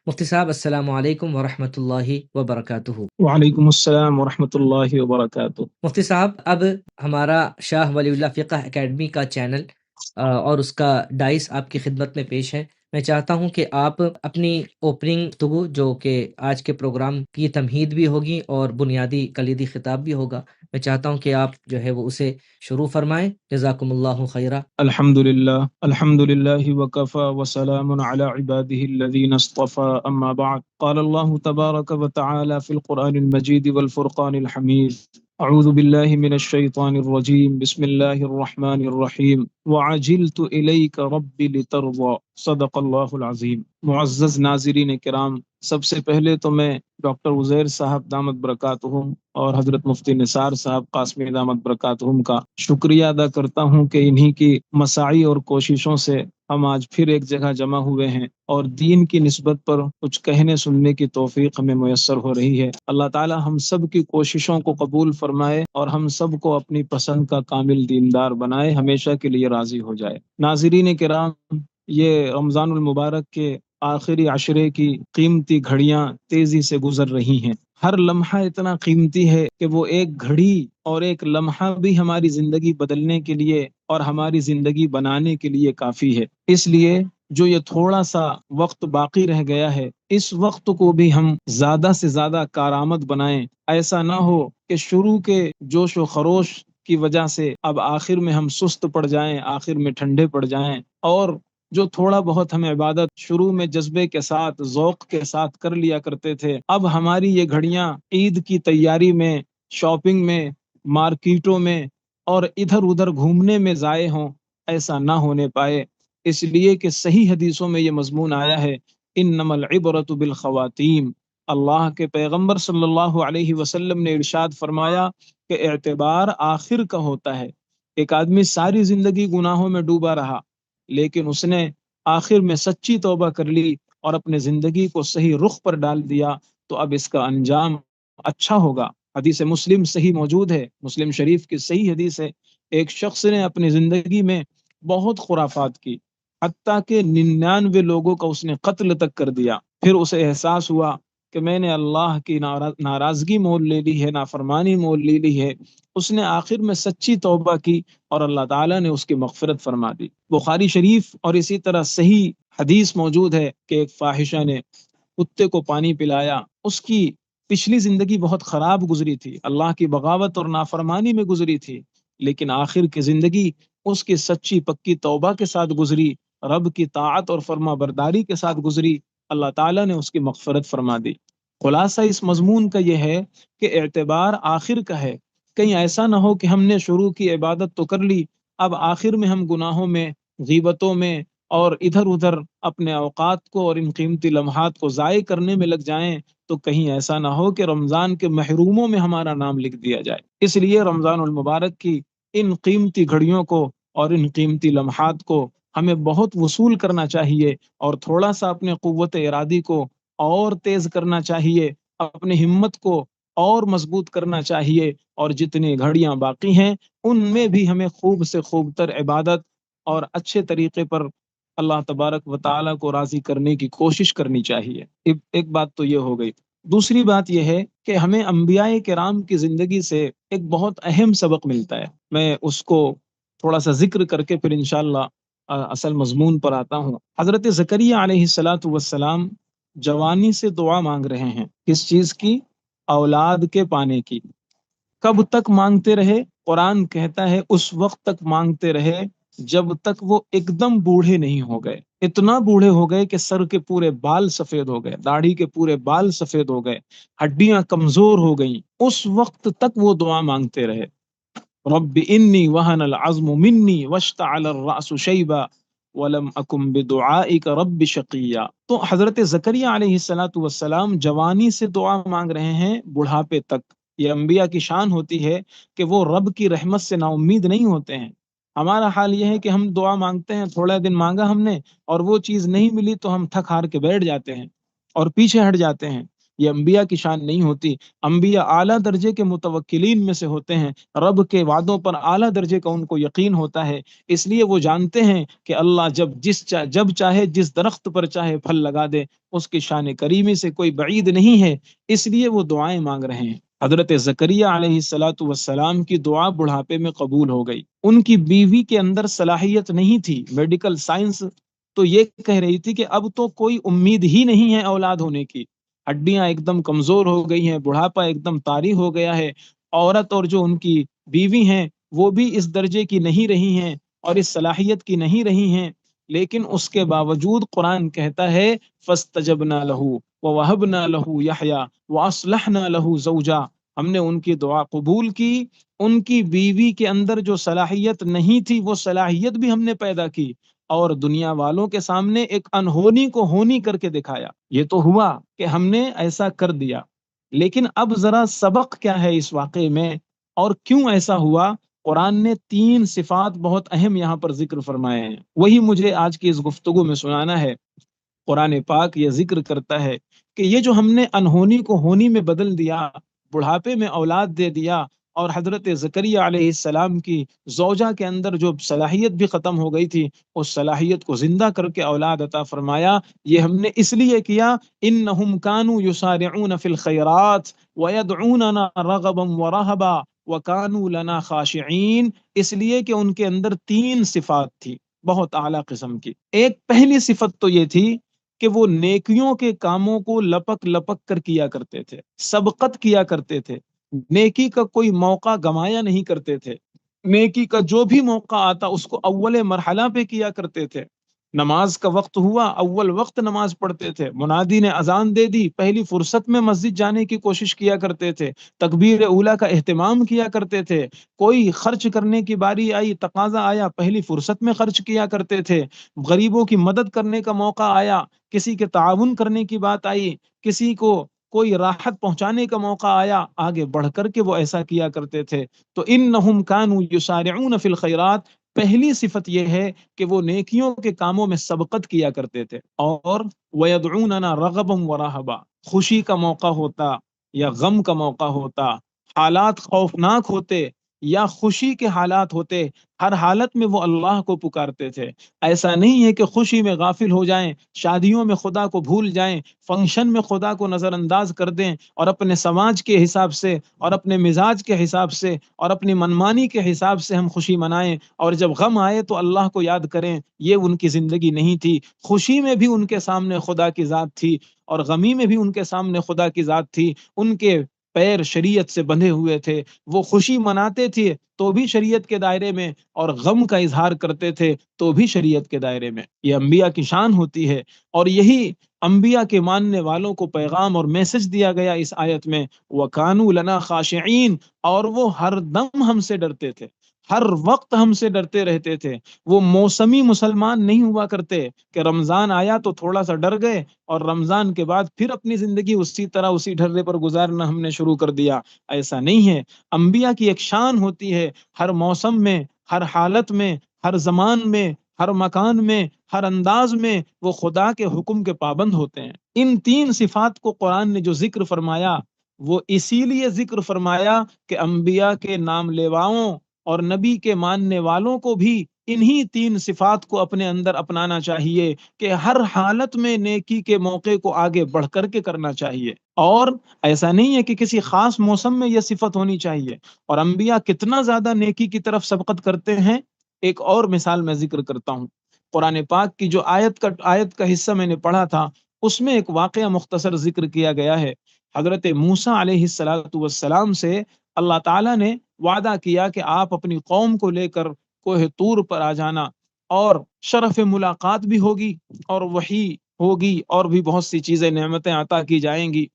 مفتی صاحب السلام علیکم ورحمۃ اللہ وبرکاتہ۔ وعلیکم السلام ورحمۃ اللہ وبرکاتہ۔ مفتی صاحب، اب ہمارا شاہ ولی اللہ فقہ اکیڈمی کا چینل اور اس کا ڈائس آپ کی خدمت میں پیش ہے۔ میں چاہتا ہوں کہ آپ اپنی اوپننگ گفتگو، جو کہ آج کے پروگرام کی تمہید بھی ہوگی اور بنیادی کلیدی خطاب بھی ہوگا، میں چاہتا ہوں کہ آپ جو ہے وہ اسے شروع فرمائیں۔ جزاکم اللہ خیرہ۔ الحمد للہ وکفى وسلام على عباده الذين اصطفى اما بعد قال الله تبارك وتعالى في القرآن المجيد والفرقان الحميد اعوذ بالله من الشيطان الرجيم بسم الله الرحمن الرحيم وعجلت اليك رب لترضى صدق اللہ العظیم۔ معزز ناظرین کرام، سب سے پہلے تو میں ڈاکٹر عزیر صاحب دامت برکاتہم اور حضرت مفتی نثار صاحب قاسمی دامت برکاتہم کا شکریہ ادا کرتا ہوں کہ انہی کی مساعی اور کوششوں سے ہم آج پھر ایک جگہ جمع ہوئے ہیں اور دین کی نسبت پر کچھ کہنے سننے کی توفیق ہمیں میسر ہو رہی ہے۔ اللہ تعالی ہم سب کی کوششوں کو قبول فرمائے اور ہم سب کو اپنی پسند کا کامل دیندار بنائے، ہمیشہ کے لیے راضی ہو جائے۔ ناظرین کرام، یہ رمضان المبارک کے آخری عشرے کی قیمتی گھڑیاں تیزی سے گزر رہی ہیں۔ ہر لمحہ اتنا قیمتی ہے کہ وہ ایک گھڑی اور ایک لمحہ بھی ہماری زندگی بدلنے کے لیے اور ہماری زندگی بنانے کے لیے کافی ہے۔ اس لیے جو یہ تھوڑا سا وقت باقی رہ گیا ہے، اس وقت کو بھی ہم زیادہ سے زیادہ کارآمد بنائیں۔ ایسا نہ ہو کہ شروع کے جوش و خروش کی وجہ سے اب آخر میں ہم سست پڑ جائیں، آخر میں ٹھنڈے پڑ جائیں، اور جو تھوڑا بہت ہم عبادت شروع میں جذبے کے ساتھ ذوق کے ساتھ کر لیا کرتے تھے، اب ہماری یہ گھڑیاں عید کی تیاری میں، شاپنگ میں، مارکیٹوں میں اور ادھر ادھر گھومنے میں ضائع ہوں۔ ایسا نہ ہونے پائے، اس لیے کہ صحیح حدیثوں میں یہ مضمون آیا ہے، انما العبرۃ بالخواتیم۔ اللہ کے پیغمبر صلی اللہ علیہ وسلم نے ارشاد فرمایا کہ اعتبار آخر کا ہوتا ہے۔ ایک آدمی ساری زندگی گناہوں میں ڈوبا رہا، لیکن اس نے آخر میں سچی توبہ کر لی اور اپنے زندگی کو صحیح رخ پر ڈال دیا، تو اب اس کا انجام اچھا ہوگا۔ حدیث مسلم صحیح موجود ہے، مسلم شریف کی صحیح حدیث ہے، ایک شخص نے اپنی زندگی میں بہت خرافات کی، حتیٰ کہ 99 لوگوں کا اس نے قتل تک کر دیا۔ پھر اسے احساس ہوا کہ میں نے اللہ کی ناراضگی مول لے لی ہے، نافرمانی مول لے لی ہے۔ اس نے آخر میں سچی توبہ کی اور اللہ تعالیٰ نے اس کی مغفرت فرما دی۔ بخاری شریف اور اسی طرح صحیح حدیث موجود ہے کہ ایک فاحشہ نے کتے کو پانی پلایا، اس کی پچھلی زندگی بہت خراب گزری تھی، اللہ کی بغاوت اور نافرمانی میں گزری تھی، لیکن آخر کی زندگی اس کی سچی پکی توبہ کے ساتھ گزری، رب کی طاعت اور فرما برداری کے ساتھ گزری، اللہ تعالیٰ نے اس کی مغفرت فرما دی۔ خلاصہ اس مضمون کا یہ ہے کہ اعتبار آخر کا ہے۔ کہیں ایسا نہ ہو کہ ہم نے شروع کی عبادت تو کر لی، اب آخر میں ہم گناہوں میں، غیبتوں میں اور ادھر ادھر اپنے اوقات کو اور ان قیمتی لمحات کو ضائع کرنے میں لگ جائیں، تو کہیں ایسا نہ ہو کہ رمضان کے محروموں میں ہمارا نام لکھ دیا جائے۔ اس لیے رمضان المبارک کی ان قیمتی گھڑیوں کو اور ان قیمتی لمحات کو ہمیں بہت وصول کرنا چاہیے، اور تھوڑا سا اپنے قوت ارادی کو اور تیز کرنا چاہیے، اپنی ہمت کو اور مضبوط کرنا چاہیے، اور جتنی گھڑیاں باقی ہیں ان میں بھی ہمیں خوب سے خوب تر عبادت اور اچھے طریقے پر اللہ تبارک و تعالیٰ کو راضی کرنے کی کوشش کرنی چاہیے۔ ایک بات تو یہ ہو گئی۔ دوسری بات یہ ہے کہ ہمیں انبیاء کرام کی زندگی سے ایک بہت اہم سبق ملتا ہے۔ میں اس کو تھوڑا سا ذکر کر کے پھر انشاءاللہ اصل مضمون پر آتا ہوں۔ حضرت زکریا علیہ الصلاۃ والسلام جوانی سے دعا مانگ رہے ہیں، کس چیز کی؟ اولاد کے پانے کی۔ کب تک مانگتے رہے؟ قرآن کہتا ہے اس وقت تک مانگتے رہے جب تک وہ ایک دم بوڑھے نہیں ہو گئے۔ اتنا بوڑھے ہو گئے کہ سر کے پورے بال سفید ہو گئے، داڑھی کے پورے بال سفید ہو گئے، ہڈیاں کمزور ہو گئیں، اس وقت تک وہ دعا مانگتے رہے۔ رب انی وہن العظم منی واشتعل الرأس شیبا ولم اکن بدعائک رب شقیا۔ تو حضرت زکریا علیہ السلام جوانی سے دعا مانگ رہے ہیں بڑھاپے تک۔ یہ انبیاء کی شان ہوتی ہے کہ وہ رب کی رحمت سے نا امید نہیں ہوتے ہیں۔ ہمارا حال یہ ہے کہ ہم دعا مانگتے ہیں، تھوڑا دن مانگا ہم نے اور وہ چیز نہیں ملی تو ہم تھک ہار کے بیٹھ جاتے ہیں اور پیچھے ہٹ جاتے ہیں۔ یہ انبیاء کی شان نہیں ہوتی۔ انبیاء اعلیٰ درجے کے متوکلین میں سے ہوتے ہیں، رب کے وعدوں پر اعلیٰ درجے کا ان کو یقین ہوتا ہے، اس لیے وہ جانتے ہیں کہ اللہ جب چاہے جس درخت پر چاہے پھل لگا دے، اس کی شان کریمی سے کوئی بعید نہیں ہے، اس لیے وہ دعائیں مانگ رہے ہیں۔ حضرت زکریا علیہ السلام کی دعا بڑھاپے میں قبول ہو گئی۔ ان کی بیوی کے اندر صلاحیت نہیں تھی، میڈیکل سائنس تو یہ کہہ رہی تھی کہ اب تو کوئی امید ہی نہیں ہے اولاد ہونے کی، ہڈیاں ایک دم کمزور ہو گئی ہیں، بڑھاپا ایک دم طاری ہو گیا ہے۔ عورت اور جو ان کی بیوی ہیں وہ بھی اس درجے کی نہیں رہی ہیں اور اس صلاحیت کی نہیں رہی ہیں، لیکن اس کے باوجود قرآن کہتا ہے فَاسْتَجَبْنَا لَهُ وَوَهَبْنَا لَهُ يَحْيَىٰ وَأَصْلَحْنَا لَهُ زَوْجًا۔ ہم نے ان کی دعا قبول کی، ان کی بیوی کے اندر جو صلاحیت نہیں تھی وہ صلاحیت بھی ہم نے پیدا کی، اور دنیا والوں کے سامنے ایک انہونی کو ہونی کر کے دکھایا۔ یہ تو ہوا کہ ہم نے ایسا کر دیا، لیکن اب ذرا سبق کیا ہے اس واقعے میں اور کیوں ایسا ہوا؟ قرآن نے 3 صفات بہت اہم یہاں پر ذکر فرمائے ہیں، وہی مجھے آج کی اس گفتگو میں سنانا ہے۔ قرآن پاک یہ ذکر کرتا ہے کہ یہ جو ہم نے انہونی کو ہونی میں بدل دیا، بڑھاپے میں اولاد دے دیا، اور حضرت زکریا علیہ السلام کی زوجہ کے اندر جو صلاحیت بھی ختم ہو گئی تھی اس صلاحیت کو زندہ کر کے اولاد عطا فرمایا، یہ ہم نے اس لیے کیا انہم کانوا یسارعون فی الخیرات ویدعوننا رغبا ورہبا وکانوا لنا خاشعین، اس لیے کہ ان کے اندر 3 صفات تھی بہت اعلیٰ قسم کی۔ ایک پہلی صفت تو یہ تھی کہ وہ نیکیوں کے کاموں کو لپک لپک کر کیا کرتے تھے، سبقت کیا کرتے تھے، نیکی کا کوئی موقع گمایا نہیں کرتے تھے، نیکی کا جو بھی موقع آتا اس کو اول مرحلہ پہ کیا کرتے تھے۔ نماز کا وقت ہوا اول وقت نماز پڑھتے تھے، منادی نے اذان دے دی پہلی فرصت میں مسجد جانے کی کوشش کیا کرتے تھے، تکبیر اولیٰ کا اہتمام کیا کرتے تھے، کوئی خرچ کرنے کی باری آئی تقاضا آیا پہلی فرصت میں خرچ کیا کرتے تھے، غریبوں کی مدد کرنے کا موقع آیا، کسی کے تعاون کرنے کی بات آئی، کسی کو کوئی راحت پہنچانے کا موقع آیا، آگے بڑھ کر کے وہ ایسا کیا کرتے تھے۔ تو انہم کانوا یسارعون فی الخیرات، پہلی صفت یہ ہے کہ وہ نیکیوں کے کاموں میں سبقت کیا کرتے تھے، اور وَيَدْعُونَنَا رَغَبًا وَرَهَبًا، خوشی کا موقع ہوتا یا غم کا موقع ہوتا، حالات خوفناک ہوتے یا خوشی کے حالات ہوتے، ہر حالت میں وہ اللہ کو پکارتے تھے۔ ایسا نہیں ہے کہ خوشی میں غافل ہو جائیں، شادیوں میں خدا کو بھول جائیں، فنکشن میں خدا کو نظر انداز کر دیں، اور اپنے سماج کے حساب سے اور اپنے مزاج کے حساب سے اور اپنی منمانی کے حساب سے ہم خوشی منائیں، اور جب غم آئے تو اللہ کو یاد کریں۔ یہ ان کی زندگی نہیں تھی، خوشی میں بھی ان کے سامنے خدا کی ذات تھی اور غمی میں بھی ان کے سامنے خدا کی ذات تھی، ان کے پیر شریعت سے بندھے ہوئے تھے، وہ خوشی مناتے تھے تو بھی شریعت کے دائرے میں، اور غم کا اظہار کرتے تھے تو بھی شریعت کے دائرے میں۔ یہ انبیاء کی شان ہوتی ہے، اور یہی انبیاء کے ماننے والوں کو پیغام اور میسج دیا گیا اس آیت میں، وَكَانُوا لَنَا خَاشِعِينَ، اور وہ ہر دم ہم سے ڈرتے تھے، ہر وقت ہم سے ڈرتے رہتے تھے۔ وہ موسمی مسلمان نہیں ہوا کرتے کہ رمضان آیا تو تھوڑا سا ڈر گئے اور رمضان کے بعد پھر اپنی زندگی اسی طرح اسی ڈھرے پر گزارنا ہم نے شروع کر دیا، ایسا نہیں ہے۔ انبیاء کی ایک شان ہوتی ہے، ہر موسم میں، ہر حالت میں، ہر زمان میں، ہر مکان میں، ہر انداز میں وہ خدا کے حکم کے پابند ہوتے ہیں۔ ان 3 صفات کو قرآن نے جو ذکر فرمایا وہ اسی لیے ذکر فرمایا کہ انبیاء کے نام لیواؤں اور نبی کے ماننے والوں کو بھی انہی 3 صفات کو اپنے اندر اپنانا چاہیے کہ ہر حالت میں نیکی کے موقع کو آگے بڑھ کر کے کرنا چاہیے، اور ایسا نہیں ہے کہ کسی خاص موسم میں یہ صفت ہونی چاہیے۔ اور انبیاء کتنا زیادہ نیکی کی طرف سبقت کرتے ہیں، ایک اور مثال میں ذکر کرتا ہوں۔ قرآن پاک کی جو آیت کا حصہ میں نے پڑھا تھا اس میں ایک واقعہ مختصر ذکر کیا گیا ہے۔ حضرت موسیٰ علیہ السلام سے اللہ تعالیٰ نے وعدہ کیا کہ آپ اپنی قوم کو لے کر کوہ طور پر آ جانا، اور شرف ملاقات بھی ہوگی اور وحی ہوگی اور بھی بہت سی چیزیں نعمتیں عطا کی جائیں گی۔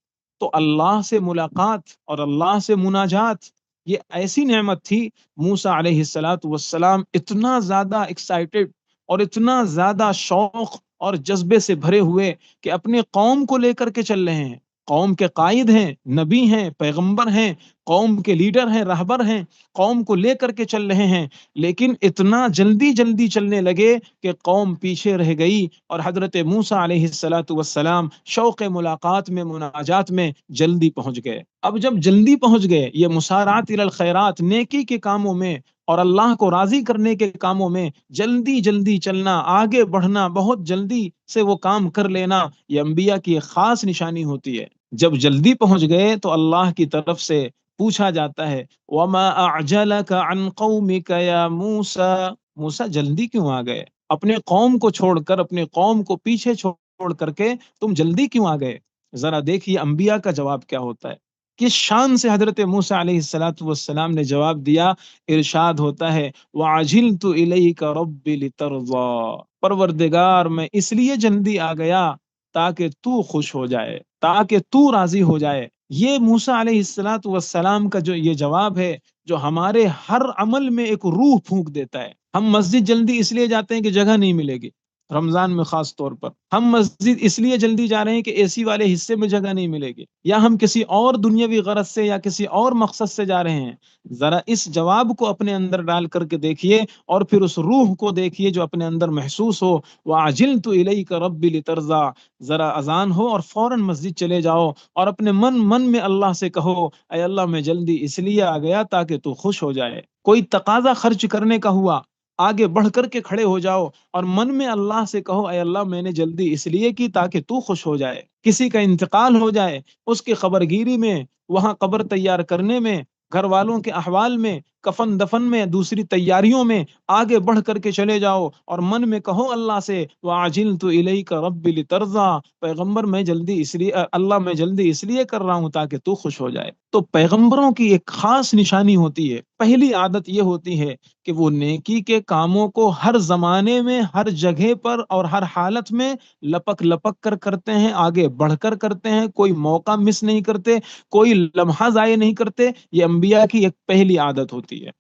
تو اللہ سے ملاقات اور اللہ سے مناجات یہ ایسی نعمت تھی، موسیٰ علیہ السلام اتنا زیادہ ایکسائٹڈ اور اتنا زیادہ شوق اور جذبے سے بھرے ہوئے کہ اپنے قوم کو لے کر کے چل رہے ہیں، قوم کے قائد ہیں، نبی ہیں، پیغمبر ہیں، قوم کے لیڈر ہیں، رہبر ہیں، قوم کو لے کر کے چل رہے ہیں، لیکن اتنا جلدی جلدی چلنے لگے کہ قوم پیچھے رہ گئی، اور حضرت موسیٰ علیہ الصلاۃ والسلام شوق ملاقات میں، مناجات میں جلدی پہنچ گئے۔ اب جب جلدی پہنچ گئے، یہ مسارعات الی الخیرات، نیکی کے کاموں میں اور اللہ کو راضی کرنے کے کاموں میں جلدی جلدی چلنا، آگے بڑھنا، بہت جلدی سے وہ کام کر لینا، یہ انبیاء کی ایک خاص نشانی ہوتی ہے۔ جب جلدی پہنچ گئے تو اللہ کی طرف سے پوچھا جاتا ہے وَمَا أَعْجَلَكَ عَنْ قَوْمِكَ يَا مُوسَى، موسیٰ جلدی کیوں آ گئے؟ اپنے قوم کو چھوڑ کر، اپنے قوم کو پیچھے چھوڑ کر کے تم جلدی کیوں آ گئے؟ ذرا دیکھیے انبیاء کا جواب کیا ہوتا ہے، کس شان سے حضرت موسیٰ علیہ الصلاۃ والسلام نے جواب دیا۔ ارشاد ہوتا ہے وَعَجِلْتُ إِلَيْكَ رَبِّ لِتَرْضَىٰ، پروردگار میں اس لیے جلدی آ گیا تاکہ تو خوش ہو جائے، تاکہ تو راضی ہو جائے۔ یہ موسیٰ علیہ الصلاۃ والسلام کا جو یہ جواب ہے، جو ہمارے ہر عمل میں ایک روح پھونک دیتا ہے۔ ہم مسجد جلدی اس لیے جاتے ہیں کہ جگہ نہیں ملے گی، رمضان میں خاص طور پر ہم مسجد اس لیے جلدی جا رہے ہیں کہ اے سی والے حصے میں جگہ نہیں ملے گی، یا ہم کسی اور دنیاوی غرض سے یا کسی اور مقصد سے جا رہے ہیں۔ ذرا اس جواب کو اپنے اندر ڈال کر کے دیکھیے، اور پھر اس روح کو دیکھیے جو اپنے اندر محسوس ہو۔ وَعَجِلْتُ إِلَيْكَ رَبِّ لِتَرْضَىٰ، ذرا اذان ہو اور فوراً مسجد چلے جاؤ اور اپنے من میں اللہ سے کہو اے اللہ میں جلدی اس لیے آ گیا تاکہ تو خوش ہو جائے۔ کوئی تقاضا خرچ کرنے کا ہوا، آگے بڑھ کر کے کھڑے ہو جاؤ اور من میں اللہ سے کہو اے اللہ میں نے جلدی اس لیے کی تاکہ تو خوش ہو جائے۔ کسی کا انتقال ہو جائے، اس کی خبرگیری میں، وہاں قبر تیار کرنے میں، گھر والوں کے احوال میں، کفن دفن میں، دوسری تیاریوں میں آگے بڑھ کر کے چلے جاؤ اور من میں کہو اللہ سے وَعَجِلْتُ إِلَيْكَ رَبِّ لِتَرْضَىٰ، پیغمبر میں جلدی اس لیے، اللہ میں جلدی اس لیے کر رہا ہوں تاکہ تو خوش ہو جائے۔ تو پیغمبروں کی ایک خاص نشانی ہوتی ہے، پہلی عادت یہ ہوتی ہے کہ وہ نیکی کے کاموں کو ہر زمانے میں، ہر جگہ پر اور ہر حالت میں لپک لپک کر کرتے ہیں، آگے بڑھ کر کرتے ہیں، کوئی موقع مس نہیں کرتے، کوئی لمحہ ضائع نہیں کرتے۔ یہ انبیاء کی ایک پہلی عادت ہوتی ہے۔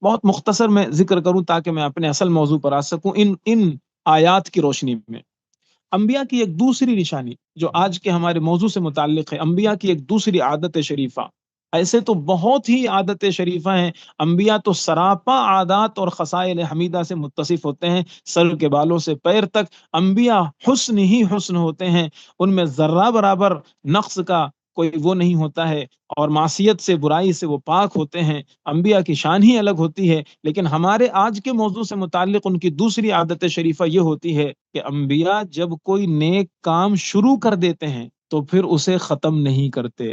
بہت مختصر میں ذکر کروں تاکہ میں اپنے اصل موضوع پر آ سکوں ان آیات کی روشنی میں۔ انبیاء کی ایک دوسری نشانی جو آج کے ہمارے موضوع سے متعلق ہے، انبیاء کی ایک دوسری عادت شریفہ، ایسے تو بہت ہی عادت شریفہ ہیں، انبیاء تو سراپا عادات اور خصائل حمیدہ سے متصف ہوتے ہیں، سر کے بالوں سے پیر تک انبیاء حسن ہی حسن ہوتے ہیں، ان میں ذرہ برابر نقص کا کوئی وہ نہیں ہوتا ہے، اور معصیت سے، برائی سے وہ پاک ہوتے ہیں۔ انبیاء کی شان ہی الگ ہوتی ہے، لیکن ہمارے آج کے موضوع سے متعلق ان کی دوسری عادت شریفہ یہ ہوتی ہے کہ انبیاء جب کوئی نیک کام شروع کر دیتے ہیں تو پھر اسے ختم نہیں کرتے۔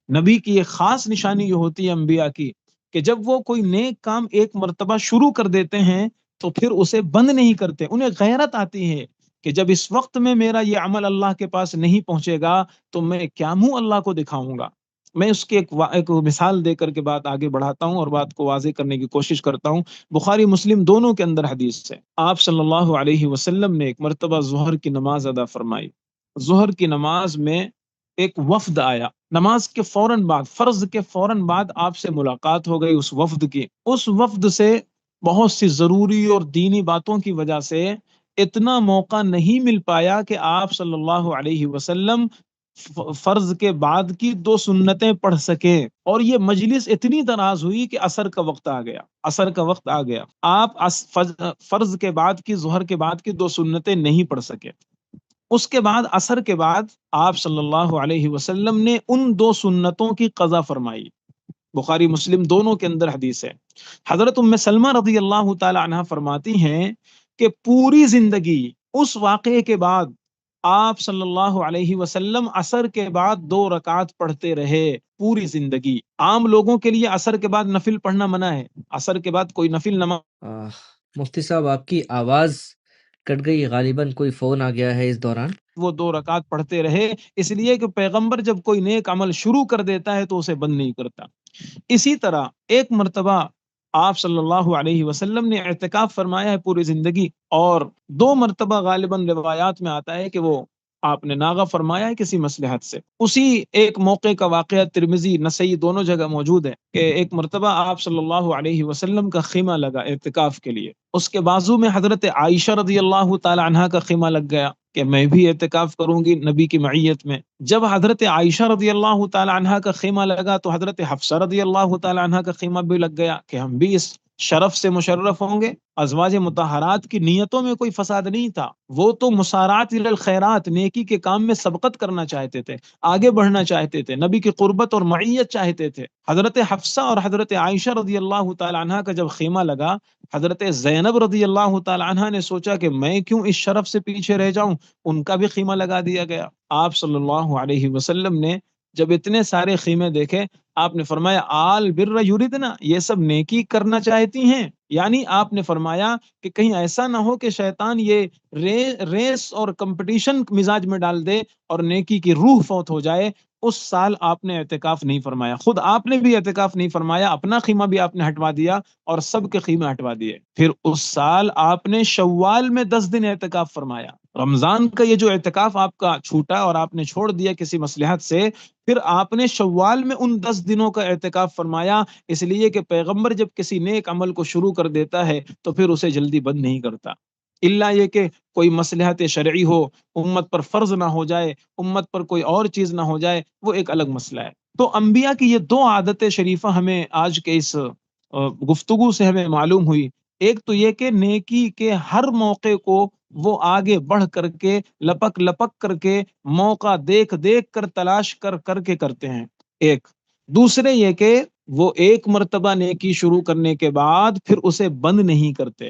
نبی کی ایک خاص نشانی یہ ہوتی ہے انبیاء کی کہ جب وہ کوئی نیک کام ایک مرتبہ شروع کر دیتے ہیں تو پھر اسے بند نہیں کرتے۔ انہیں غیرت آتی ہے کہ جب اس وقت میں میرا یہ عمل اللہ کے پاس نہیں پہنچے گا تو میں کیا منہ اللہ کو دکھاؤں گا۔ میں اس کی ایک مثال دے کر کے بات آگے بڑھاتا ہوں اور بات کو واضح کرنے کی کوشش کرتا ہوں۔ بخاری مسلم دونوں کے اندر حدیث ہے، آپ صلی اللہ علیہ وسلم نے ایک مرتبہ ظہر کی نماز ادا فرمائی۔ ظہر کی نماز میں ایک وفد آیا، نماز کے فوراً بعد، فرض کے فوراً بعد آپ سے ملاقات ہو گئی اس وفد کی۔ اس وفد سے بہت سی ضروری اور دینی باتوں کی وجہ سے اتنا موقع نہیں مل پایا کہ آپ صلی اللہ علیہ وسلم فرض کے بعد کی 2 سنتیں پڑھ سکیں، اور یہ مجلس اتنی دراز ہوئی کہ عصر کا وقت آ گیا، عصر کا وقت آ گیا، آپ فرض کے بعد کی، ظہر کے بعد کی 2 سنتیں نہیں پڑھ سکے۔ اس کے بعد عصر کے بعد آپ صلی اللہ علیہ وسلم نے ان 2 سنتوں کی قضا فرمائی۔ بخاری مسلم دونوں کے اندر حدیث ہے۔ حضرت ام سلمہ رضی اللہ تعالی عنہ فرماتی ہیں کہ پوری زندگی اس واقعے کے بعد آپ صلی اللہ علیہ وسلم عصر کے بعد 2 رکعات پڑھتے رہے پوری زندگی۔ عام لوگوں کے لیے عصر کے بعد نفل پڑھنا منع ہے، عصر کے بعد کوئی نفل نماز۔ مفتی صاحب آپ کی آواز کٹ گئی، غالباً کوئی فون آ گیا ہے اس دوران۔ وہ 2 رکعت پڑھتے رہے، اس لیے کہ پیغمبر جب کوئی نیک عمل شروع کر دیتا ہے تو اسے بند نہیں کرتا۔ اسی طرح ایک مرتبہ آپ صلی اللہ علیہ وسلم نے اعتکاف فرمایا ہے پوری زندگی، اور 2 مرتبہ غالباً روایات میں آتا ہے کہ وہ آپ نے ناغہ فرمایا ہے کسی مصلحت سے۔ اسی ایک موقع کا واقعہ ترمذی، نسائی دونوں جگہ موجود ہے کہ ایک مرتبہ آپ صلی اللہ علیہ وسلم کا خیمہ لگا اعتکاف کے لیے، اس کے بازو میں حضرت عائشہ رضی اللہ تعالی عنہا کا خیمہ لگ گیا، کہ میں بھی اعتکاف کروں گی نبی کی معیت میں۔ جب حضرت عائشہ رضی اللہ تعالی عنہا کا خیمہ لگا تو حضرت حفصہ رضی اللہ تعالی عنہا کا خیمہ بھی لگ گیا کہ ہم بھی اس شرف سے مشرف ہوں گے۔ ازواج مطہرات کی نیتوں میں کوئی فساد نہیں تھا، وہ تو مسارعات الی الخیرات، نیکی کے کام میں سبقت کرنا چاہتے تھے، آگے بڑھنا چاہتے تھے، نبی کی قربت اور معیت چاہتے تھے۔ حضرت حفصہ اور حضرت عائشہ رضی اللہ تعالی عنہا کا جب خیمہ لگا، حضرت زینب رضی اللہ تعالی عنہا نے سوچا کہ میں کیوں اس شرف سے پیچھے رہ جاؤں، ان کا بھی خیمہ لگا دیا گیا۔ آپ صلی اللہ علیہ وسلم نے جب اتنے سارے خیمے دیکھے، آپ نے فرمایا آل بر یریدنا، یہ سب نیکی کرنا چاہتی ہیں۔ یعنی آپ نے فرمایا کہ کہیں ایسا نہ ہو کہ شیطان یہ ریس اور کمپٹیشن مزاج میں ڈال دے اور نیکی کی روح فوت ہو جائے۔ اس سال آپ نے اعتکاف نہیں فرمایا، خود آپ نے بھی اعتکاف نہیں فرمایا، اپنا خیمہ بھی آپ نے ہٹوا دیا اور سب کے خیمے ہٹوا دیے۔ پھر اس سال آپ نے شوال میں 10 دن اعتکاف فرمایا۔ رمضان کا یہ جو اعتکاف آپ کا چھوٹا اور آپ نے چھوڑ دیا کسی مصلحت سے، پھر آپ نے شوال میں ان 10 دنوں کا اعتکاف فرمایا، اس لیے کہ پیغمبر جب کسی نیک عمل کو شروع کر دیتا ہے تو پھر اسے جلدی بند نہیں کرتا، الا یہ کہ کوئی مصلحت شرعی ہو، امت پر فرض نہ ہو جائے، امت پر کوئی اور چیز نہ ہو جائے، وہ ایک الگ مسئلہ ہے۔ تو انبیاء کی یہ دو عادت شریفہ ہمیں آج کے اس گفتگو سے ہمیں معلوم ہوئی۔ ایک تو یہ کہ نیکی کے ہر موقع کو وہ آگے بڑھ کر کے لپک لپک کر کے موقع دیکھ دیکھ کر تلاش کر کر کے کرتے ہیں، ایک۔ دوسرے یہ کہ وہ ایک مرتبہ نیکی شروع کرنے کے بعد پھر اسے بند نہیں کرتے۔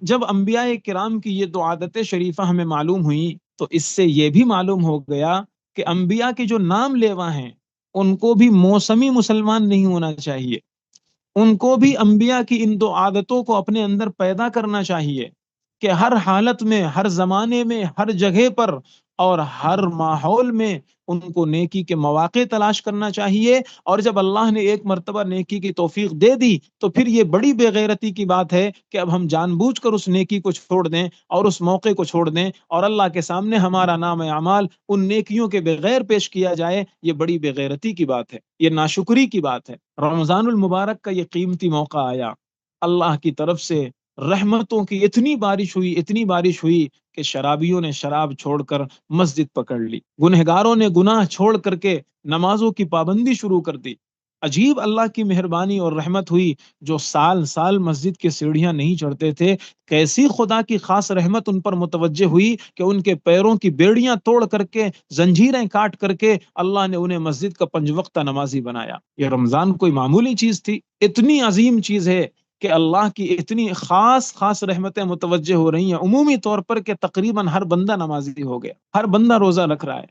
جب انبیاء کرام کی یہ دو عادتیں شریفہ ہمیں معلوم ہوئی تو اس سے یہ بھی معلوم ہو گیا کہ انبیاء کے جو نام لیوا ہیں ان کو بھی موسمی مسلمان نہیں ہونا چاہیے، ان کو بھی انبیاء کی ان دو عادتوں کو اپنے اندر پیدا کرنا چاہیے کہ ہر حالت میں، ہر زمانے میں، ہر جگہ پر اور ہر ماحول میں ان کو نیکی کے مواقع تلاش کرنا چاہیے۔ اور جب اللہ نے ایک مرتبہ نیکی کی توفیق دے دی تو پھر یہ بڑی بے غیرتی کی بات ہے کہ اب ہم جان بوجھ کر اس نیکی کو چھوڑ دیں اور اس موقع کو چھوڑ دیں اور اللہ کے سامنے ہمارا نام اعمال ان نیکیوں کے بغیر پیش کیا جائے، یہ بڑی بے غیرتی کی بات ہے، یہ ناشکری کی بات ہے۔ رمضان المبارک کا یہ قیمتی موقع آیا، اللہ کی طرف سے رحمتوں کی اتنی بارش ہوئی کہ شرابیوں نے شراب چھوڑ کر مسجد پکڑ لی، گنہگاروں نے گناہ چھوڑ کر کے نمازوں کی پابندی شروع کر دی۔ عجیب اللہ کی مہربانی اور رحمت ہوئی، جو سال سال مسجد کی سیڑھیاں نہیں چڑھتے تھے، کیسی خدا کی خاص رحمت ان پر متوجہ ہوئی کہ ان کے پیروں کی بیڑیاں توڑ کر کے، زنجیریں کاٹ کر کے اللہ نے انہیں مسجد کا 5 وقتہ نمازی بنایا۔ یہ رمضان کوئی معمولی چیز تھی، اتنی عظیم چیز ہے کہ اللہ کی اتنی خاص رحمتیں متوجہ ہو رہی ہیں عمومی طور پر کہ تقریباً ہر بندہ نمازی ہو گیا، ہر بندہ روزہ رکھ رہا ہے۔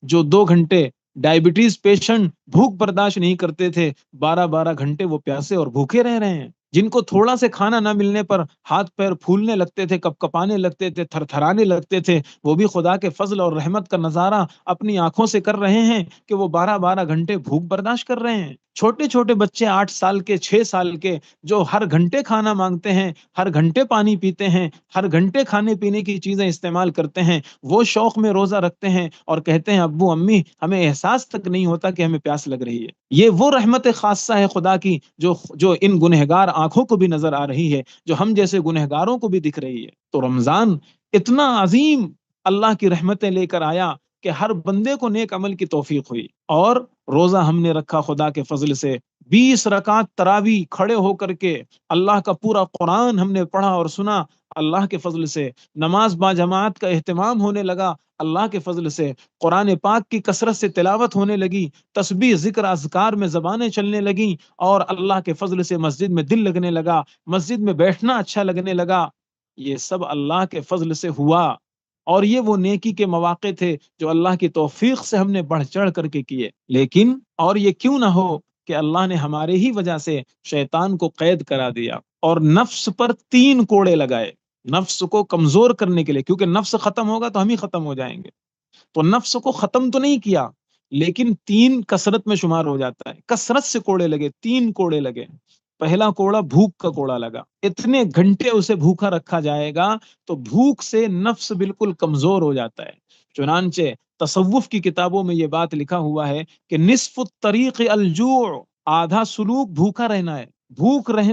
جو 2 گھنٹے ڈائبٹیز پیشنٹ بھوک برداشت نہیں کرتے تھے، 12 گھنٹے وہ پیاسے اور بھوکے رہ رہے ہیں۔ جن کو تھوڑا سے کھانا نہ ملنے پر ہاتھ پیر پھولنے لگتے تھے، کپ کپانے لگتے تھے، تھر تھرانے لگتے تھے، وہ بھی خدا کے فضل اور رحمت کا نظارہ اپنی آنکھوں سے کر رہے ہیں کہ وہ 12 گھنٹے بھوک برداشت کر رہے ہیں۔ چھوٹے چھوٹے بچے 8 سال کے، 6 سال کے، جو ہر گھنٹے کھانا مانگتے ہیں، ہر گھنٹے پانی پیتے ہیں، ہر گھنٹے کھانے پینے کی چیزیں استعمال کرتے ہیں، وہ شوق میں روزہ رکھتے ہیں اور کہتے ہیں ابو امی ہمیں احساس تک نہیں ہوتا کہ ہمیں پیاس لگ رہی ہے۔ یہ وہ رحمت خاصہ ہے خدا کی جو ان گنہگار آنکھوں کو بھی نظر آ رہی ہے، جو ہم جیسے گنہگاروں کو بھی دکھ رہی ہے۔ تو رمضان اتنا عظیم اللہ کی رحمتیں لے کر آیا کہ ہر بندے کو نیک عمل کی توفیق ہوئی، اور روزہ ہم نے رکھا خدا کے فضل سے 20 رکعت تراویح کھڑے ہو کر کے، اللہ کا پورا قرآن ہم نے پڑھا اور سنا اللہ کے فضل سے، نماز با جماعت کا اہتمام ہونے لگا اللہ کے فضل سے، قرآن پاک کی کثرت سے تلاوت ہونے لگی، تسبیح ذکر اذکار میں زبانیں چلنے لگیں، اور اللہ کے فضل سے مسجد میں دل لگنے لگا، مسجد میں بیٹھنا اچھا لگنے لگا۔ یہ سب اللہ کے فضل سے ہوا، اور یہ وہ نیکی کے مواقع تھے جو اللہ کی توفیق سے ہم نے بڑھ چڑھ کر کے کیے۔ لیکن اور یہ کیوں نہ ہو کہ اللہ نے ہمارے ہی وجہ سے شیطان کو قید کرا دیا اور نفس پر 3 کوڑے لگائے، نفس کو کمزور کرنے کے لیے، کیونکہ نفس ختم ہوگا تو ہم ہی ختم ہو جائیں گے۔ تو نفس کو ختم تو نہیں کیا، لیکن 3 کثرت میں شمار ہو جاتا ہے، کثرت سے کوڑے لگے، 3 کوڑے لگے۔ پہلا کوڑا بھوک کا کوڑا لگا، اتنے گھنٹے اسے بھوکا رکھا جائے گا تو بھوک سے نفس بالکل کمزور ہو جاتا ہے۔ چنانچہ تصوف کی کتابوں میں یہ بات لکھا ہوا ہے کہ نصف الطریق الجوع، آدھا سلوک بھوکا رہنا ہے۔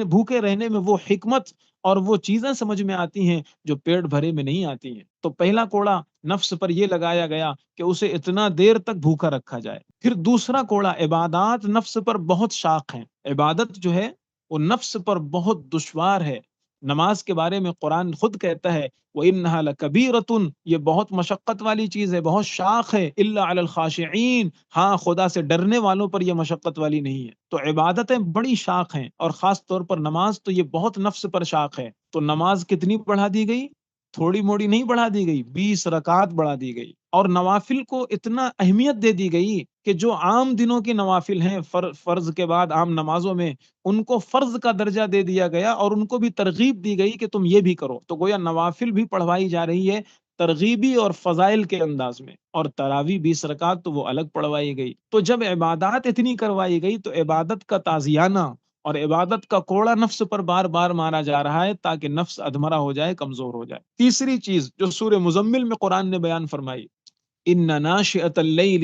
بھوکے رہنے میں وہ حکمت اور وہ چیزیں سمجھ میں آتی ہیں جو پیٹ بھرے میں نہیں آتی ہیں۔ تو پہلا کوڑا نفس پر یہ لگایا گیا کہ اسے اتنا دیر تک بھوکا رکھا جائے۔ پھر دوسرا کوڑا، عبادات نفس پر بہت شاق ہیں، عبادت جو ہے وہ نفس پر بہت دشوار ہے۔ نماز کے بارے میں قرآن خود کہتا ہے وَإِنَّهَا لَكَبِيرَةٌ، یہ بہت مشقت والی چیز ہے، بہت شاق ہے، إِلَّا عَلَى الْخَاشِعِينَ، ہاں خدا سے ڈرنے والوں پر یہ مشقت والی نہیں ہے۔ تو عبادتیں بڑی شاق ہیں، اور خاص طور پر نماز تو یہ بہت نفس پر شاق ہے۔ تو نماز کتنی بڑھا دی گئی؟ تھوڑی موڑی نہیں بڑھا دی گئی، 20 رکعات بڑھا دی گئی، اور نوافل کو اتنا اہمیت دے دی گئی کہ جو عام دنوں کی نوافل ہیں فرض کے بعد عام نمازوں میں، ان کو فرض کا درجہ دے دیا گیا، اور ان کو بھی ترغیب دی گئی کہ تم یہ بھی کرو۔ تو گویا نوافل بھی پڑھوائی جا رہی ہے ترغیبی اور فضائل کے انداز میں، اور تراویح 20 رکعات تو وہ الگ پڑھوائی گئی۔ تو جب عبادات اتنی کروائی گئی تو عبادت کا تازیانہ اور عبادت کا کوڑا نفس پر بار بار مارا جا رہا ہے تاکہ نفس ادھمرا ہو جائے، کمزور ہو جائے۔ تیسری چیز جو سورہ مزمل میں قرآن نے بیان فرمائی، ان ناشئۃ اللیل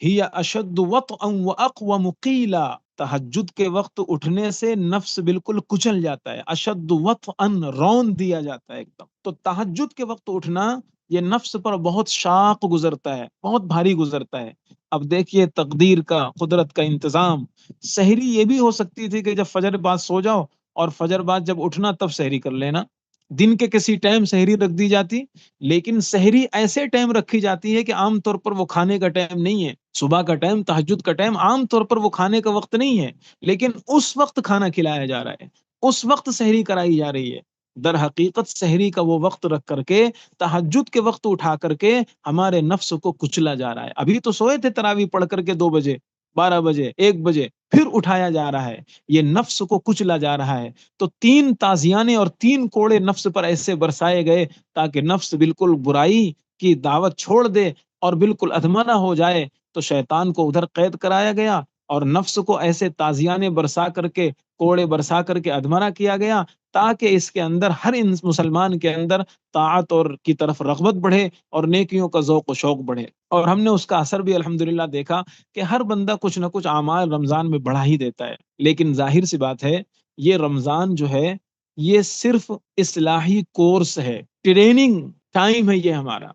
ہی اشد وطئا واقوم قیلا، تہجد کے وقت اٹھنے سے نفس بالکل کچل جاتا ہے، اشد وطئا، رون دیا جاتا ہے ایک دم۔ تو تہجد کے وقت اٹھنا یہ نفس پر بہت شاق گزرتا ہے، بہت بھاری گزرتا ہے۔ اب دیکھیے تقدیر کا، قدرت کا انتظام، سحری یہ بھی ہو سکتی تھی کہ جب فجر بعد سو جاؤ اور فجر بعد جب اٹھنا تب سحری کر لینا، دن کے کسی ٹائم سحری رکھ دی جاتی، لیکن سحری ایسے ٹائم رکھی جاتی ہے کہ عام طور پر وہ کھانے کا ٹائم نہیں ہے۔ صبح کا ٹائم، تہجد کا ٹائم عام طور پر وہ کھانے کا وقت نہیں ہے، لیکن اس وقت کھانا کھلایا جا رہا ہے، اس وقت سحری کرائی جا رہی ہے۔ در حقیقت سحری کا وہ وقت رکھ کر کے، تہجد کے وقت اٹھا کر کے ہمارے نفس کو کچلا جا رہا ہے۔ ابھی تو سوئے تھے تراویح پڑھ کر کے 2 بجے، 12 بجے، 1 بجے، پھر اٹھایا جا رہا ہے، یہ نفس کو کچلا جا رہا ہے۔ تو 3 تازیانے اور 3 کوڑے نفس پر ایسے برسائے گئے تاکہ نفس بالکل برائی کی دعوت چھوڑ دے اور بالکل ادھمرا ہو جائے۔ تو شیطان کو ادھر قید کرایا گیا، اور نفس کو ایسے تازیانے برسا کر کے، کوڑے برسا کر کے ادھمرا کیا گیا، تاکہ اس کے اندر ہر مسلمان کے اندر طاعت اور کی طرف رغبت بڑھے اور نیکیوں کا ذوق و شوق بڑھے۔ اور ہم نے اس کا اثر بھی الحمدللہ دیکھا کہ ہر بندہ کچھ نہ کچھ اعمال رمضان میں بڑھا ہی دیتا ہے۔ لیکن ظاہر سی بات ہے، یہ رمضان جو ہے یہ صرف اصلاحی کورس ہے، ٹریننگ ٹائم ہے یہ ہمارا،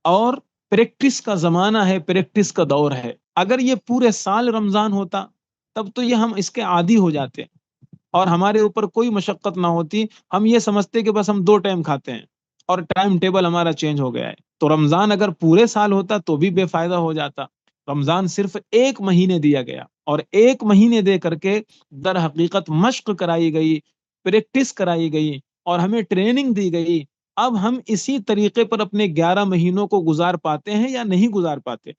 اور پریکٹس کا زمانہ ہے، پریکٹس کا دور ہے۔ اگر یہ پورے سال رمضان ہوتا تب تو یہ ہم اس کے عادی ہو جاتے اور ہمارے اوپر کوئی مشقت نہ ہوتی، ہم یہ سمجھتے کہ بس ہم 2 ٹائم کھاتے ہیں اور ٹائم ٹیبل ہمارا چینج ہو گیا ہے۔ تو رمضان اگر پورے سال ہوتا تو بھی بے فائدہ ہو جاتا۔ رمضان صرف 1 مہینے دیا گیا، اور 1 مہینے دے کر کے در حقیقت مشق کرائی گئی، پریکٹس کرائی گئی، اور ہمیں ٹریننگ دی گئی۔ اب ہم اسی طریقے پر اپنے 11 مہینوں کو گزار پاتے ہیں یا نہیں گزار پاتے؟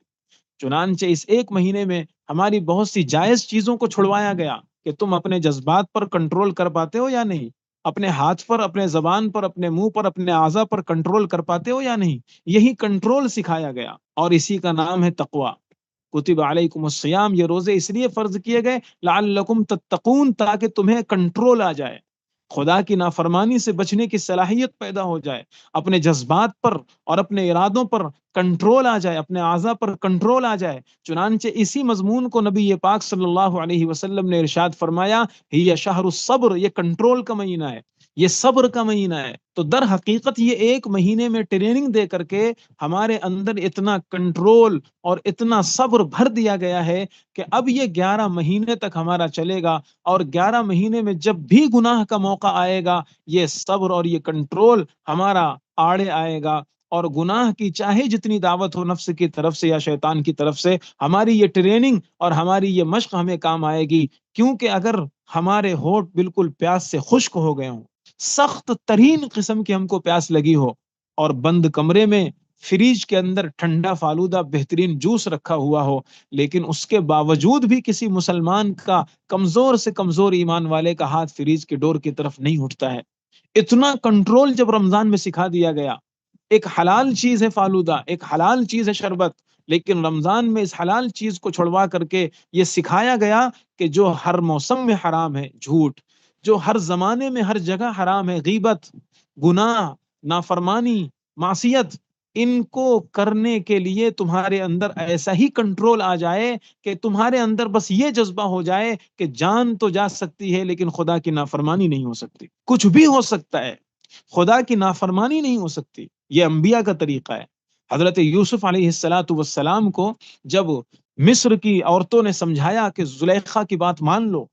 چنانچہ اس 1 مہینے میں ہماری بہت سی جائز چیزوں کو چھڑوایا گیا کہ تم اپنے جذبات پر کنٹرول کر پاتے ہو یا نہیں، اپنے ہاتھ پر، اپنے زبان پر، اپنے منہ پر، اپنے اعضاء پر کنٹرول کر پاتے ہو یا نہیں، یہی کنٹرول سکھایا گیا، اور اسی کا نام ہے تقوی۔ کتب علیکم الصیام، یہ روزے اس لیے فرض کیے گئے لعلکم تتقون، تاکہ تمہیں کنٹرول آ جائے، خدا کی نافرمانی سے بچنے کی صلاحیت پیدا ہو جائے، اپنے جذبات پر اور اپنے ارادوں پر کنٹرول آ جائے، اپنے اعضاء پر کنٹرول آ جائے۔ چنانچہ اسی مضمون کو نبی پاک صلی اللہ علیہ وسلم نے ارشاد فرمایا، ہی شہر الصبر، یہ کنٹرول کا مہینہ ہے، یہ صبر کا مہینہ ہے۔ تو در حقیقت یہ 1 مہینے میں ٹریننگ دے کر کے ہمارے اندر اتنا کنٹرول اور اتنا صبر بھر دیا گیا ہے کہ اب یہ 11 مہینے تک ہمارا چلے گا، اور 11 مہینے میں جب بھی گناہ کا موقع آئے گا، یہ صبر اور یہ کنٹرول ہمارا آڑے آئے گا، اور گناہ کی چاہے جتنی دعوت ہو نفس کی طرف سے یا شیطان کی طرف سے، ہماری یہ ٹریننگ اور ہماری یہ مشق ہمیں کام آئے گی۔ کیونکہ اگر ہمارے ہونٹ بالکل پیاس سے خشک ہو گئے ہوں، سخت ترین قسم کی ہم کو پیاس لگی ہو، اور بند کمرے میں فریج کے اندر ٹھنڈا فالودہ بہترین جوس رکھا ہوا ہو، لیکن اس کے باوجود بھی کسی مسلمان کا، کمزور سے کمزور ایمان والے کا ہاتھ فریج کے ڈور کی طرف نہیں اٹھتا ہے۔ اتنا کنٹرول جب رمضان میں سکھا دیا گیا، ایک حلال چیز ہے فالودہ، ایک حلال چیز ہے شربت، لیکن رمضان میں اس حلال چیز کو چھڑوا کر کے یہ سکھایا گیا کہ جو ہر موسم میں حرام ہے، جھوٹ، جو ہر زمانے میں ہر جگہ حرام ہے، غیبت، گناہ، نافرمانی، معصیت، ان کو کرنے کے لیے تمہارے اندر ایسا ہی کنٹرول آ جائے کہ تمہارے اندر بس یہ جذبہ ہو جائے کہ جان تو جا سکتی ہے لیکن خدا کی نافرمانی نہیں ہو سکتی۔ کچھ بھی ہو سکتا ہے، خدا کی نافرمانی نہیں ہو سکتی۔ یہ انبیاء کا طریقہ ہے۔ حضرت یوسف علیہ السلام کو جب مصر کی عورتوں نے سمجھایا کہ زلیخا کی بات مان لو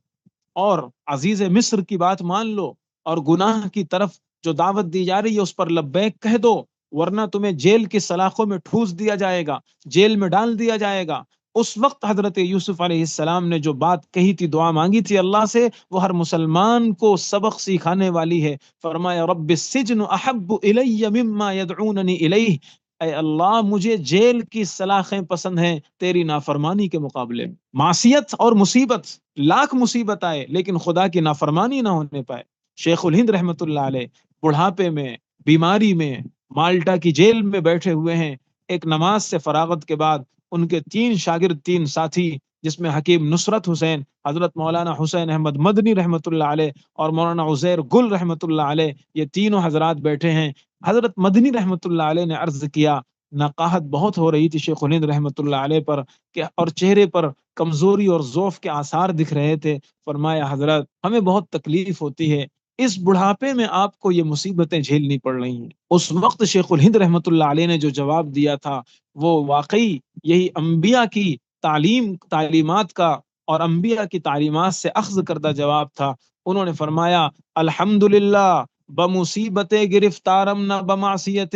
اور عزیز مصر کی بات مان لو اور گناہ کی طرف جو دعوت دی جا رہی ہے اس پر لبیک کہہ دو، ورنہ تمہیں جیل کی سلاخوں میں ٹھوس دیا جائے گا، جیل میں ڈال دیا جائے گا۔ اس وقت حضرت یوسف علیہ السلام نے جو بات کہی تھی، دعا مانگی تھی اللہ سے، وہ ہر مسلمان کو سبق سکھانے والی ہے۔ فرمایا رب السجن احب الی مما یدعوننی الیہ، اے اللہ مجھے جیل کی سلاخیں پسند ہیں تیری نافرمانی کے مقابلے میں۔ معصیت اور مصیبت، لاکھ مصیبت آئے لیکن خدا کی نافرمانی نہ ہونے پائے۔ شیخ الہند رحمت اللہ علیہ بڑھاپے میں، بیماری میں، مالٹا کی جیل میں بیٹھے ہوئے ہیں۔ ایک نماز سے فراغت کے بعد ان کے 3 شاگرد، 3 ساتھی، جس میں حکیم نصرت حسین، حضرت مولانا حسین احمد مدنی رحمت اللہ علیہ اور مولانا عزیر گل رحمت اللہ علیہ، یہ تینوں حضرات بیٹھے ہیں۔ حضرت مدنی رحمت اللہ علیہ نے عرض کیا، نقاہت بہت ہو رہی تھی شیخ الہند رحمت اللہ علیہ پر کہ اور چہرے پر کمزوری اور ضعف کے آثار دکھ رہے تھے۔ فرمایا حضرت ہمیں بہت تکلیف ہوتی ہے، اس بڑھاپے میں آپ کو یہ مصیبتیں جھیلنی پڑ رہی ہیں۔ اس وقت شیخ الہند رحمت اللہ علیہ نے جو جواب دیا تھا وہ واقعی یہی انبیاء کی تعلیمات کا اور انبیاء کی تعلیمات سے اخذ کردہ جواب تھا۔ انہوں نے فرمایا الحمدللہ بمصیبت گرفتارم نہ بمعصیت،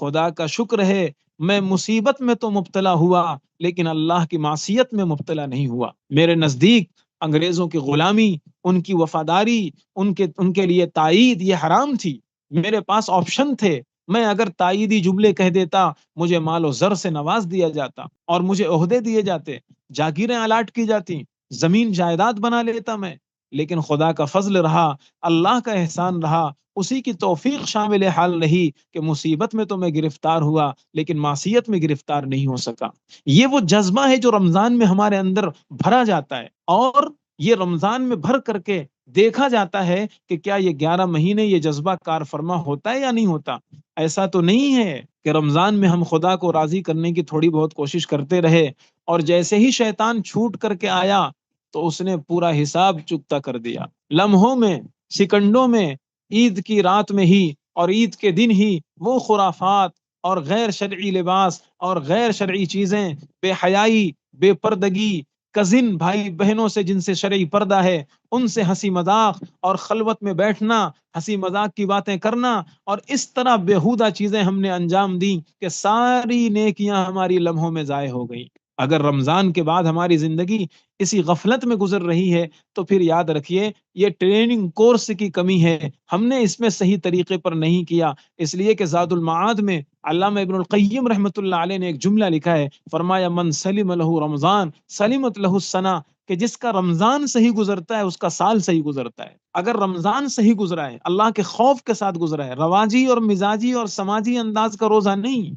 خدا کا شکر ہے میں مصیبت میں تو مبتلا ہوا لیکن اللہ کی معصیت میں مبتلا نہیں ہوا۔ میرے نزدیک انگریزوں کی غلامی، ان کی وفاداری، ان کے لیے تائید یہ حرام تھی۔ میرے پاس آپشن تھے، میں اگر تائیدی جملے کہہ دیتا مجھے مال و زر سے نواز دیا جاتا اور مجھے عہدے دیے جاتے، جاگیریں الاٹ کی جاتی، زمین جائیداد بنا لیتا میں، لیکن خدا کا فضل رہا، اللہ کا احسان رہا، اسی کی توفیق شامل حال رہی کہ مصیبت میں تو میں گرفتار ہوا لیکن معصیت میں گرفتار نہیں ہو سکا۔ یہ وہ جذبہ ہے جو رمضان میں ہمارے اندر بھرا جاتا ہے، اور یہ رمضان میں بھر کر کے دیکھا جاتا ہے کہ کیا یہ 11 مہینے یہ جذبہ کار فرما ہوتا ہے یا نہیں ہوتا۔ ایسا تو نہیں ہے کہ رمضان میں ہم خدا کو راضی کرنے کی تھوڑی بہت کوشش کرتے رہے اور جیسے ہی شیطان چھوٹ کر کے آیا تو اس نے پورا حساب چکتا کر دیا۔ لمحوں میں، سیکنڈوں میں، عید کی رات میں ہی اور عید کے دن ہی وہ خرافات اور غیر شرعی لباس اور غیر شرعی چیزیں، بے حیائی، بے پردگی، کزن بھائی بہنوں سے جن سے شرعی پردہ ہے ان سے ہنسی مذاق اور خلوت میں بیٹھنا، ہنسی مذاق کی باتیں کرنا اور اس طرح بیہودہ چیزیں ہم نے انجام دیں کہ ساری نیکیاں ہماری لمحوں میں ضائع ہو گئیں۔ اگر رمضان کے بعد ہماری زندگی اسی غفلت میں گزر رہی ہے تو پھر یاد رکھیے یہ ٹریننگ کورس کی کمی ہے، ہم نے اس میں صحیح طریقے پر نہیں کیا۔ اس لیے کہ زاد المعاد میں علامہ ابن القیم رحمت اللہ علیہ نے ایک جملہ لکھا ہے، فرمایا من سلم لہ رمضان سلمت لہ السنہ، کہ جس کا رمضان صحیح گزرتا ہے اس کا سال صحیح گزرتا ہے۔ اگر رمضان صحیح گزرا ہے، اللہ کے خوف کے ساتھ گزرا ہے، رواجی اور مزاجی اور سماجی انداز کا روزہ نہیں،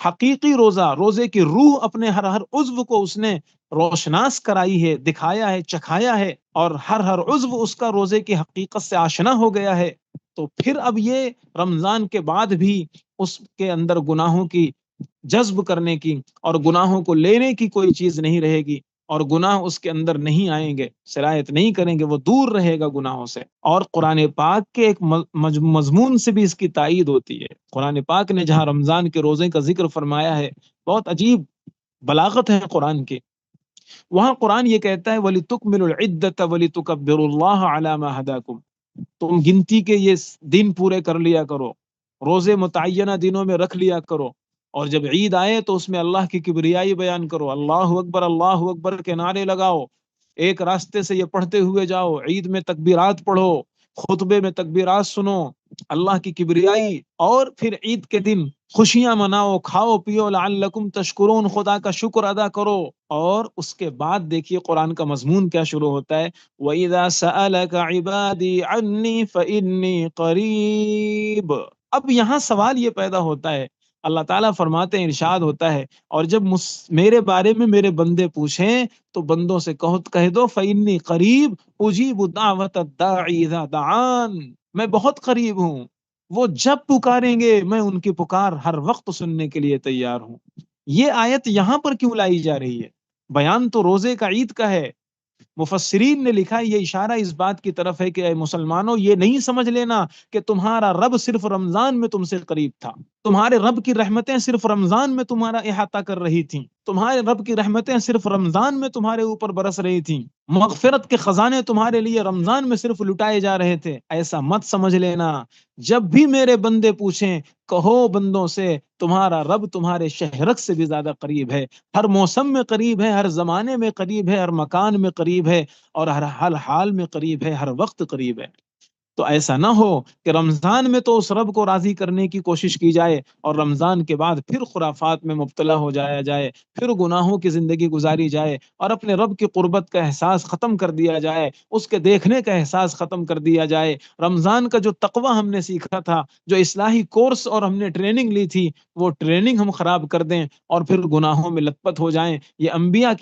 حقیقی روزہ، روزے کی روح اپنے ہر عضو کو اس نے روشناس کرائی ہے، دکھایا ہے، چکھایا ہے، اور ہر عضو اس کا روزے کی حقیقت سے آشنا ہو گیا ہے، تو پھر اب یہ رمضان کے بعد بھی اس کے اندر گناہوں کی جذب کرنے کی اور گناہوں کو لینے کی کوئی چیز نہیں رہے گی، اور گناہ اس کے اندر نہیں آئیں گے، سرایت نہیں کریں گے، وہ دور رہے گا گناہوں سے۔ اور قرآن پاک کے ایک مضمون سے بھی اس کی تائید ہوتی ہے۔ قرآن پاک نے جہاں رمضان کے روزے کا ذکر فرمایا ہے، بہت عجیب بلاغت ہے قرآن کی، وہاں قرآن یہ کہتا ہے وَلِتُكْمِلُوا الْعِدَّةَ وَلِتُكَبِّرُوا اللَّهَ عَلَى مَا هَدَاكُمْ، تم گنتی کے یہ دن پورے کر لیا کرو، روزے متعینہ دنوں میں رکھ لیا کرو، اور جب عید آئے تو اس میں اللہ کی کبریائی بیان کرو، اللہ اکبر کے نعرے لگاؤ، ایک راستے سے یہ پڑھتے ہوئے جاؤ، عید میں تکبیرات پڑھو، خطبے میں تکبیرات سنو، اللہ کی کبریائی، اور پھر عید کے دن خوشیاں مناؤ، کھاؤ پیو، لعلکم تشکرون، خدا کا شکر ادا کرو۔ اور اس کے بعد دیکھیے قرآن کا مضمون کیا شروع ہوتا ہے، وَإِذَا سَأَلَكَ عِبَادِي عَنِّي فَإِنِّي قَرِيبٌ۔ اب یہاں سوال یہ پیدا ہوتا ہے، اللہ تعالیٰ فرماتے ہیں، ارشاد ہوتا ہے، اور جب میرے بارے میں میرے بندے پوچھیں تو بندوں سے کہہ دو فَإِنِّي قَرِيبٌ أُجِيبُ دَعْوَةَ الدَّاعِ إِذَا دَعَانِ، میں بہت قریب ہوں، وہ جب پکاریں گے میں ان کی پکار ہر وقت سننے کے لیے تیار ہوں۔ یہ آیت یہاں پر کیوں لائی جا رہی ہے؟ بیان تو روزے کا، عید کا ہے۔ مفسرین نے لکھا یہ اشارہ اس بات کی طرف ہے کہ اے مسلمانوں، یہ نہیں سمجھ لینا کہ تمہارا رب صرف رمضان میں تم سے قریب تھا، تمہارے رب کی رحمتیں صرف رمضان میں تمہارا احاطہ کر رہی تھیں، تمہارے رب کی رحمتیں صرف رمضان میں تمہارے اوپر برس رہی تھیں، مغفرت کے خزانے تمہارے لیے رمضان میں صرف لٹائے جا رہے تھے۔ ایسا مت سمجھ لینا، جب بھی میرے بندے پوچھیں کہو بندوں سے تمہارا رب تمہارے شہرت سے بھی زیادہ قریب ہے، ہر موسم میں قریب ہے، ہر زمانے میں قریب ہے، ہر مکان میں قریب ہے، اور ہر حال میں قریب ہے، ہر وقت قریب ہے۔ تو ایسا نہ ہو کہ رمضان میں تو اس رب کو راضی کرنے کی کوشش کی جائے اور رمضان کے بعد پھر خرافات میں مبتلا ہو جایا جائے، پھر گناہوں کی زندگی گزاری جائے اور اپنے رب کی قربت کا احساس ختم کر دیا جائے، اس کے دیکھنے کا احساس ختم کر دیا جائے۔ رمضان کا جو تقوی ہم نے سیکھا تھا، جو اصلاحی کورس اور ہم نے ٹریننگ لی تھی، وہ ٹریننگ ہم خراب کر دیں اور پھر گناہوں میں لت پت ہو جائیں۔ یہ انبیاء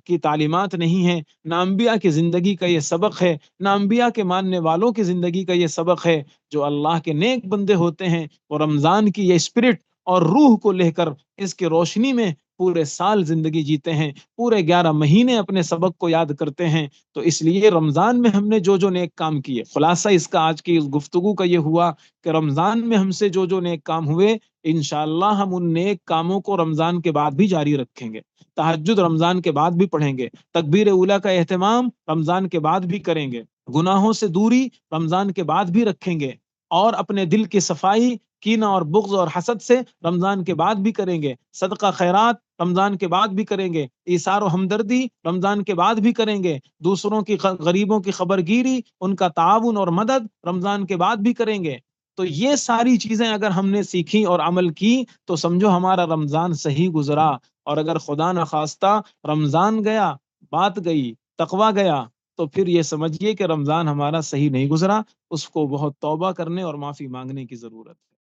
کی تعلیمات نہیں ہیں، نہ انبیاء کی زندگی کا یہ سبق ہے، نہ انبیاء کے ماننے والوں کی زندگی کا یہ سبق ہے۔ جو اللہ کے نیک بندے ہوتے ہیں وہ رمضان کی یہ اسپرٹ اور روح کو لے کر اس کی روشنی میں پورے سال زندگی جیتے ہیں، پورے 11 مہینے اپنے سبق کو یاد کرتے ہیں۔ تو اس لیے رمضان میں ہم نے جو نیک کام کیے، خلاصہ اس کا آج کی اس گفتگو کا یہ ہوا کہ رمضان میں ہم سے جو نیک کام ہوئے، انشاءاللہ ہم ان نیک کاموں کو رمضان کے بعد بھی جاری رکھیں گے۔ تہجد رمضان کے بعد بھی پڑھیں گے، تکبیر اولیٰ کا اہتمام رمضان کے بعد بھی کریں گے، گناہوں سے دوری رمضان کے بعد بھی رکھیں گے، اور اپنے دل کی صفائی کینہ اور بغض اور حسد سے رمضان کے بعد بھی کریں گے، صدقہ خیرات رمضان کے بعد بھی کریں گے، ایثار و ہمدردی رمضان کے بعد بھی کریں گے، دوسروں کی غریبوں کی خبر گیری، ان کا تعاون اور مدد رمضان کے بعد بھی کریں گے۔ تو یہ ساری چیزیں اگر ہم نے سیکھی اور عمل کی تو سمجھو ہمارا رمضان صحیح گزرا، اور اگر خدا نخواستہ رمضان گیا، بات گئی، تقوی گیا، تو پھر یہ سمجھیے کہ رمضان ہمارا صحیح نہیں گزرا، اس کو بہت توبہ کرنے اور معافی مانگنے کی ضرورت ہے۔